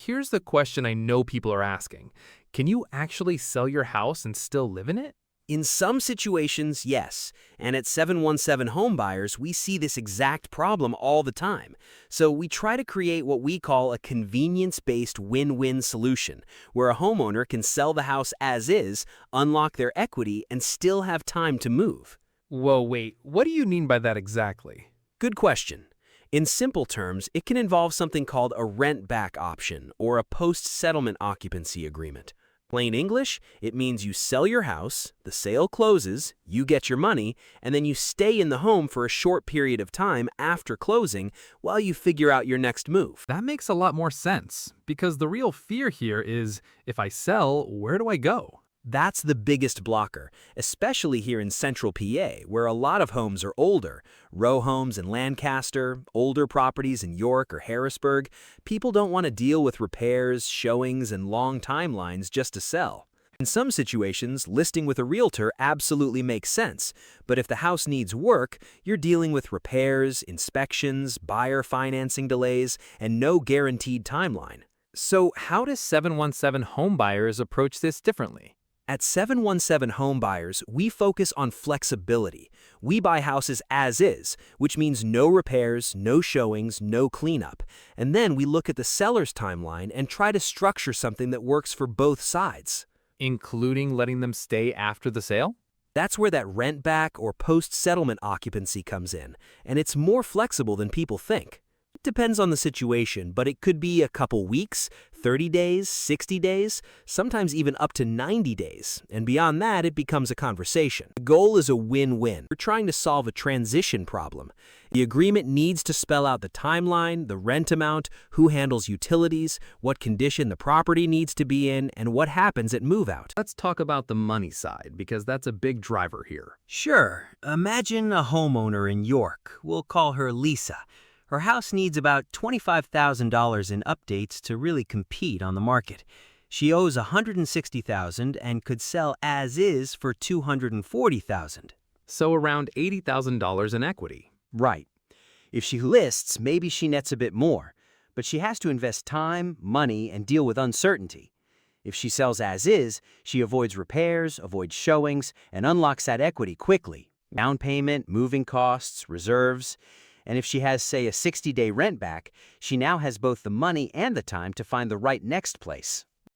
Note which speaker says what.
Speaker 1: here's the question I know people are asking. Can you actually sell your house and still live in it?
Speaker 2: In some situations, yes. And at 717 Homebuyers, we see this exact problem all the time. So we try to create what we call a convenience-based win-win solution, where a homeowner can sell the house as is, unlock their equity, and still have time to move.
Speaker 1: Whoa, wait, what do you mean by that exactly?
Speaker 2: Good question. In simple terms, it can involve something called a rent-back option or a post-settlement occupancy agreement. Plain English, it means you sell your house, the sale closes, you get your money, and then you stay in the home for a short period of time after closing while you figure out your next move.
Speaker 1: That makes a lot more sense, because the real fear here is, if I sell, where do I go?
Speaker 2: That's the biggest blocker, especially here in central PA, where a lot of homes are older. Row homes in Lancaster, older properties in York or Harrisburg. People don't want to deal with repairs, showings, and long timelines just to sell. In some situations, listing with a realtor absolutely makes sense, but if the house needs work, you're dealing with repairs, inspections, buyer financing delays, and no guaranteed timeline.
Speaker 1: So how does 717 Homebuyers approach this differently?
Speaker 2: At 717 Homebuyers, we focus on flexibility. We buy houses as is, which means no repairs, no showings, no cleanup. And then we look at the seller's timeline and try to structure something that works for both sides.
Speaker 1: Including letting them stay after the sale?
Speaker 2: That's where that rent back or post-settlement occupancy comes in, and it's more flexible than people think. It depends on the situation, but it could be a couple weeks, 30 days, 60 days, sometimes even up to 90 days. And beyond that, it becomes a conversation. The goal is a win-win. We're trying to solve a transition problem. The agreement needs to spell out the timeline, the rent amount, who handles utilities, what condition the property needs to be in, and what happens at move-out.
Speaker 1: Let's talk about the money side, because that's a big driver here.
Speaker 3: Sure. Imagine a homeowner in York. We'll call her Lisa. Her house needs about $25,000 in updates to really compete on the market. She owes $160,000 and could sell as is for $240,000.
Speaker 1: So around $80,000 in equity.
Speaker 3: Right. If she lists, maybe she nets a bit more, but she has to invest time, money, and deal with uncertainty. If she sells as is, she avoids repairs, avoids showings, and unlocks that equity quickly. Down payment, moving costs, reserves. And if she has, say, a 60-day rent back, she now has both the money and the time to find the right next place.